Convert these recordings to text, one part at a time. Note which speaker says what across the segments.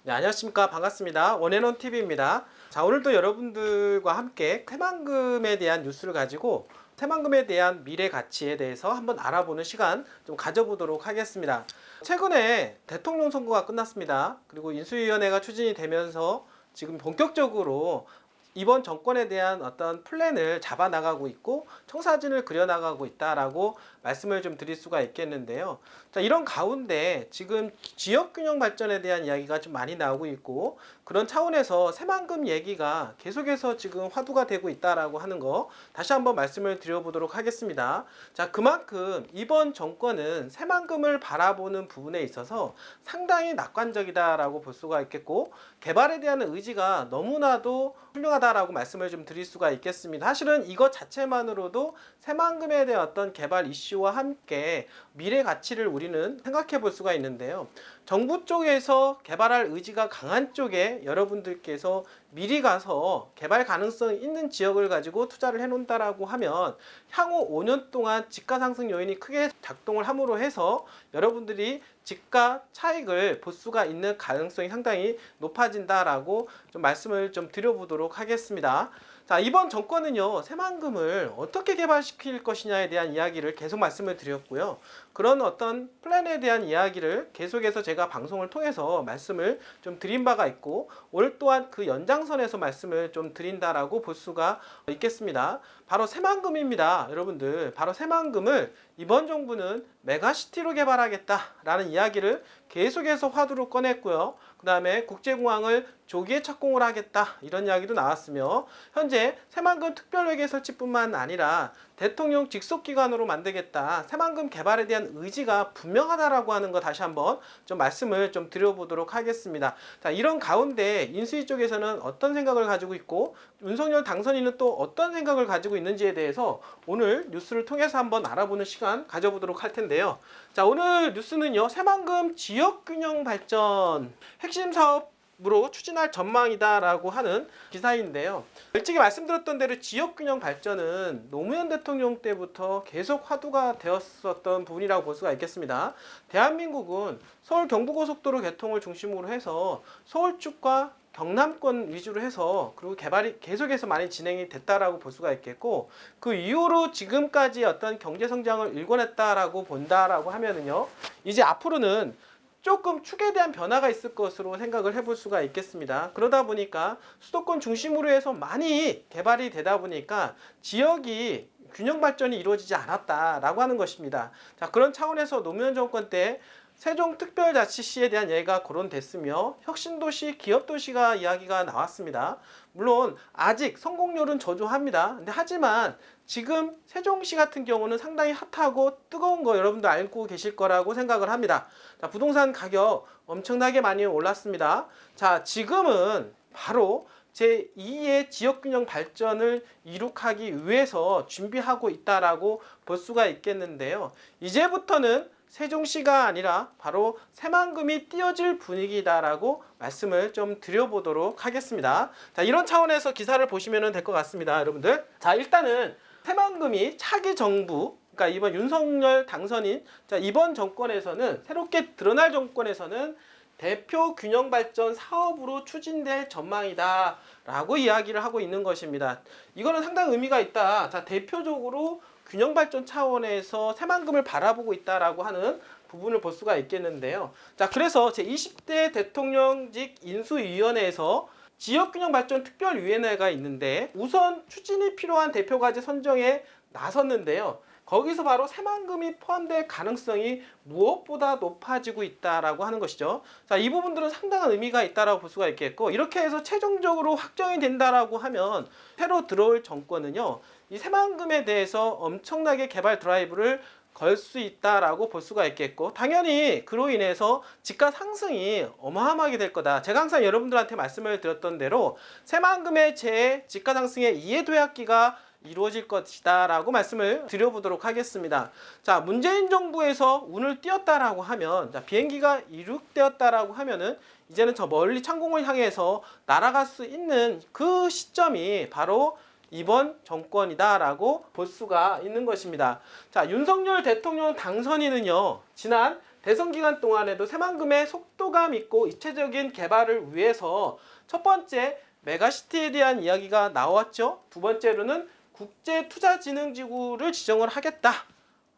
Speaker 1: 네, 안녕하십니까. 반갑습니다. 원앤원TV입니다. 자, 오늘도 여러분들과 함께 새만금에 대한 뉴스를 가지고 새만금에 대한 미래 가치에 대해서 한번 알아보는 시간 좀 가져보도록 하겠습니다. 최근에 대통령 선거가 끝났습니다. 그리고 인수위원회가 추진이 되면서 지금 본격적으로 이번 정권에 대한 어떤 플랜을 잡아 나가고 있고 청사진을 그려 나가고 있다라고 말씀을 좀 드릴 수가 있겠는데요. 자, 이런 가운데 지금 지역균형 발전에 대한 이야기가 좀 많이 나오고 있고 그런 차원에서 새만금 얘기가 계속해서 지금 화두가 되고 있다라고 하는 거 다시 한번 말씀을 드려보도록 하겠습니다. 자, 그만큼 이번 정권은 새만금을 바라보는 부분에 있어서 상당히 낙관적이다라고 볼 수가 있겠고 개발에 대한 의지가 너무나도 훌륭하다라고 말씀을 좀 드릴 수가 있겠습니다. 사실은 이것 자체만으로도 새만금에 대한 어떤 개발 이슈와 함께 미래 가치를 우리는 생각해 볼 수가 있는데요. 정부 쪽에서 개발할 의지가 강한 쪽에 여러분들께서 미리 가서 개발 가능성 있는 지역을 가지고 투자를 해놓는다라고 하면 향후 5년 동안 집가 상승 요인이 크게 작동을 함으로 해서 여러분들이 집가 차익을 볼 수가 있는 가능성이 상당히 높아진다라고 좀 말씀을 좀 드려보도록 하겠습니다. 자, 이번 정권은요, 새만금을 어떻게 개발시킬 것이냐에 대한 이야기를 계속 말씀을 드렸고요. 그런 어떤 플랜에 대한 이야기를 계속해서 제가 방송을 통해서 말씀을 좀 드린 바가 있고, 오늘 또한 그 연장선에서 말씀을 좀 드린다라고 볼 수가 있겠습니다. 바로 새만금입니다. 여러분들, 바로 새만금을 이번 정부는 메가시티로 개발하겠다라는 이야기를 계속해서 화두로 꺼냈고요. 그 다음에 국제공항을 조기에 착공을 하겠다 이런 이야기도 나왔으며 현재 새만금 특별회계 설치뿐만 아니라 대통령 직속기관으로 만들겠다 새만금 개발에 대한 의지가 분명하다라고 하는 거 다시 한번 좀 말씀을 좀 드려보도록 하겠습니다. 자, 이런 가운데 인수위 쪽에서는 어떤 생각을 가지고 있고 윤석열 당선인은 또 어떤 생각을 가지고 있는지에 대해서 오늘 뉴스를 통해서 한번 알아보는 시간 가져보도록 할 텐데요. 자, 오늘 뉴스는요, 새만금 지역균형 발전 핵심 사업으로 추진할 전망이다라고 하는 기사인데요. 일찍이 말씀드렸던 대로 지역균형 발전은 노무현 대통령 때부터 계속 화두가 되었었던 부분이라고 볼 수가 있겠습니다. 대한민국은 서울 경부고속도로 개통을 중심으로 해서 서울축과 경남권 위주로 해서 그리고 개발이 계속해서 많이 진행이 됐다라고 볼 수가 있겠고 그 이후로 지금까지 어떤 경제 성장을 일궈냈다라고 본다라고 하면은요, 이제 앞으로는 조금 축에 대한 변화가 있을 것으로 생각을 해볼 수가 있겠습니다. 그러다 보니까 수도권 중심으로 해서 많이 개발이 되다 보니까 지역이 균형 발전이 이루어지지 않았다라고 하는 것입니다. 자, 그런 차원에서 노무현 정권 때 세종특별자치시에 대한 얘기가 거론됐으며 혁신도시, 기업도시가 이야기가 나왔습니다. 물론 아직 성공률은 저조합니다. 근데 하지만 지금 세종시 같은 경우는 상당히 핫하고 뜨거운 거 여러분도 알고 계실 거라고 생각을 합니다. 자, 부동산 가격 엄청나게 많이 올랐습니다. 자, 지금은 바로 제2의 지역균형 발전을 이룩하기 위해서 준비하고 있다라고 볼 수가 있겠는데요. 이제부터는 세종시가 아니라 바로 새만금이 띄어질 분위기다라고 말씀을 좀 드려보도록 하겠습니다. 자, 이런 차원에서 기사를 보시면 될 것 같습니다, 여러분들. 자, 일단은 새만금이 차기 정부, 그러니까 이번 윤석열 당선인, 자, 이번 정권에서는 새롭게 드러날 정권에서는 대표 균형 발전 사업으로 추진될 전망이다 라고 이야기를 하고 있는 것입니다. 이거는 상당히 의미가 있다. 자, 대표적으로 균형 발전 차원에서 새만금을 바라보고 있다라고 하는 부분을 볼 수가 있겠는데요. 자, 그래서 제20대 대통령직 인수위원회에서 지역균형발전 특별위원회가 있는데 우선 추진이 필요한 대표까지 선정에 나섰는데요. 거기서 바로 새만금이 포함될 가능성이 무엇보다 높아지고 있다라고 하는 것이죠. 자, 이 부분들은 상당한 의미가 있다라고 볼 수가 있겠고 이렇게 해서 최종적으로 확정이 된다라고 하면 새로 들어올 정권은요, 이 새만금에 대해서 엄청나게 개발 드라이브를 걸 수 있다라고 볼 수가 있겠고 당연히 그로 인해서 집가 상승이 어마어마하게 될 거다. 제가 항상 여러분들한테 말씀을 드렸던 대로 새만금의 집가 상승의 이해도약기가 이루어질 것이다 라고 말씀을 드려보도록 하겠습니다. 자, 문재인 정부에서 운을 띄었다라고 하면, 자, 비행기가 이륙되었다라고 하면은 이제는 저 멀리 창공을 향해서 날아갈 수 있는 그 시점이 바로 이번 정권이다라고 볼 수가 있는 것입니다. 자, 윤석열 대통령 당선인은요, 지난 대선 기간 동안에도 새만금의 속도감 있고 입체적인 개발을 위해서 첫 번째 메가시티에 대한 이야기가 나왔죠. 두 번째로는 국제투자진흥지구를 지정을 하겠다.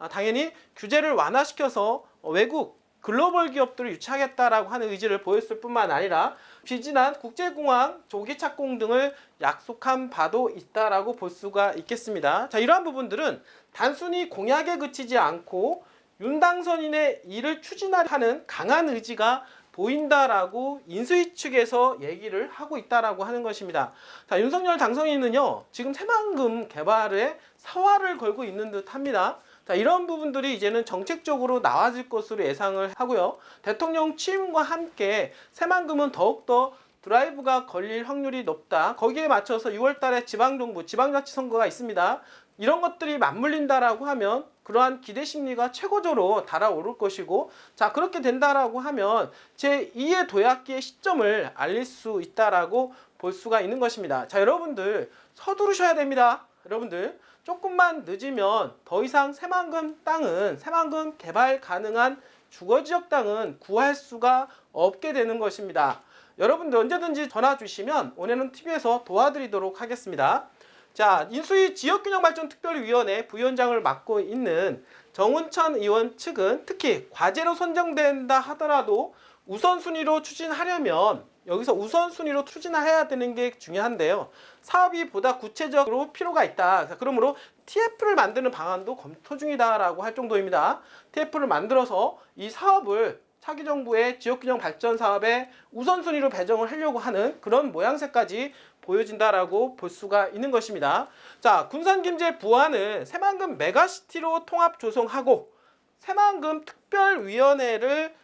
Speaker 1: 당연히 규제를 완화시켜서 외국 글로벌 기업들을 유치하겠다라고 하는 의지를 보였을 뿐만 아니라 비진한 국제공항, 조기착공 등을 약속한 바도 있다라고 볼 수가 있겠습니다. 자, 이러한 부분들은 단순히 공약에 그치지 않고 윤당선인의 일을 추진하는 강한 의지가 보인다라고 인수위 측에서 얘기를 하고 있다라고 하는 것입니다. 자, 윤석열 당선인은요, 지금 새만금 개발에 사활을 걸고 있는 듯 합니다. 자, 이런 부분들이 이제는 정책적으로 나와질 것으로 예상을 하고요. 대통령 취임과 함께 새만금은 더욱더 드라이브가 걸릴 확률이 높다. 거기에 맞춰서 6월 달에 지방정부, 지방자치선거가 있습니다. 이런 것들이 맞물린다라고 하면 그러한 기대 심리가 최고조로 달아오를 것이고, 자, 그렇게 된다라고 하면 제2의 도약기의 시점을 알릴 수 있다라고 볼 수가 있는 것입니다. 자, 여러분들 서두르셔야 됩니다. 여러분들 조금만 늦으면 더 이상 새만금 땅은, 새만금 개발 가능한 주거지역 땅은 구할 수가 없게 되는 것입니다. 여러분들 언제든지 전화 주시면 온앤온 TV에서 도와드리도록 하겠습니다. 자, 인수위 지역균형발전특별위원회 부위원장을 맡고 있는 정운천 의원 측은 특히 과제로 선정된다 하더라도 우선순위로 추진하려면 여기서 우선순위로 추진해야 되는 게 중요한데요. 사업이 보다 구체적으로 필요가 있다. 그러므로 TF를 만드는 방안도 검토 중이다라고 할 정도입니다. TF를 만들어서 이 사업을 차기 정부의 지역균형 발전 사업에 우선순위로 배정을 하려고 하는 그런 모양새까지 보여진다라고 볼 수가 있는 것입니다. 자, 군산김제 부안은 새만금 메가시티로 통합 조성하고 새만금 특별위원회를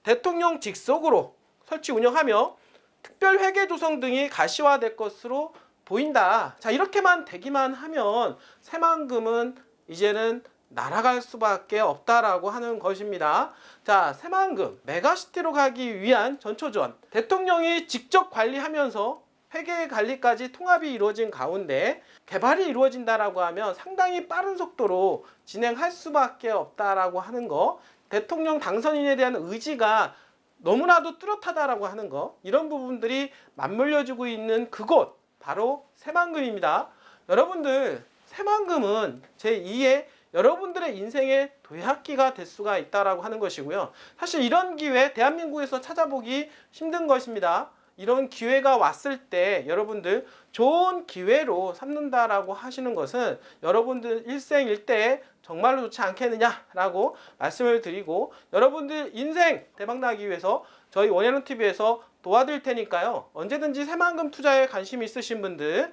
Speaker 1: 대통령 직속으로 설치 운영하며 특별회계 조성 등이 가시화될 것으로 보인다. 자, 이렇게만 되기만 하면 새만금은 이제는 날아갈 수밖에 없다라고 하는 것입니다. 자, 새만금 메가시티로 가기 위한 전초전, 대통령이 직접 관리하면서 회계 관리까지 통합이 이루어진 가운데 개발이 이루어진다라고 하면 상당히 빠른 속도로 진행할 수밖에 없다라고 하는 거, 대통령 당선인에 대한 의지가 너무나도 뚜렷하다라고 하는 거, 이런 부분들이 맞물려지고 있는 그곳 바로 새만금입니다. 여러분들 새만금은 제2의 여러분들의 인생의 도약기가 될 수가 있다라고 하는 것이고요. 사실 이런 기회 대한민국에서 찾아보기 힘든 것입니다. 이런 기회가 왔을 때 여러분들 좋은 기회로 삼는다라고 하시는 것은 여러분들 일생일대에 정말로 좋지 않겠느냐라고 말씀을 드리고, 여러분들 인생 대박나기 위해서 저희 원앤온 TV에서 도와드릴 테니까요. 언제든지 새만금 투자에 관심 있으신 분들,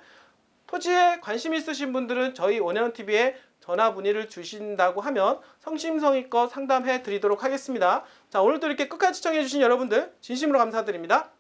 Speaker 1: 토지에 관심 있으신 분들은 저희 원앤온 TV에 전화 문의를 주신다고 하면 성심성의껏 상담해 드리도록 하겠습니다. 자, 오늘도 이렇게 끝까지 시청해 주신 여러분들 진심으로 감사드립니다.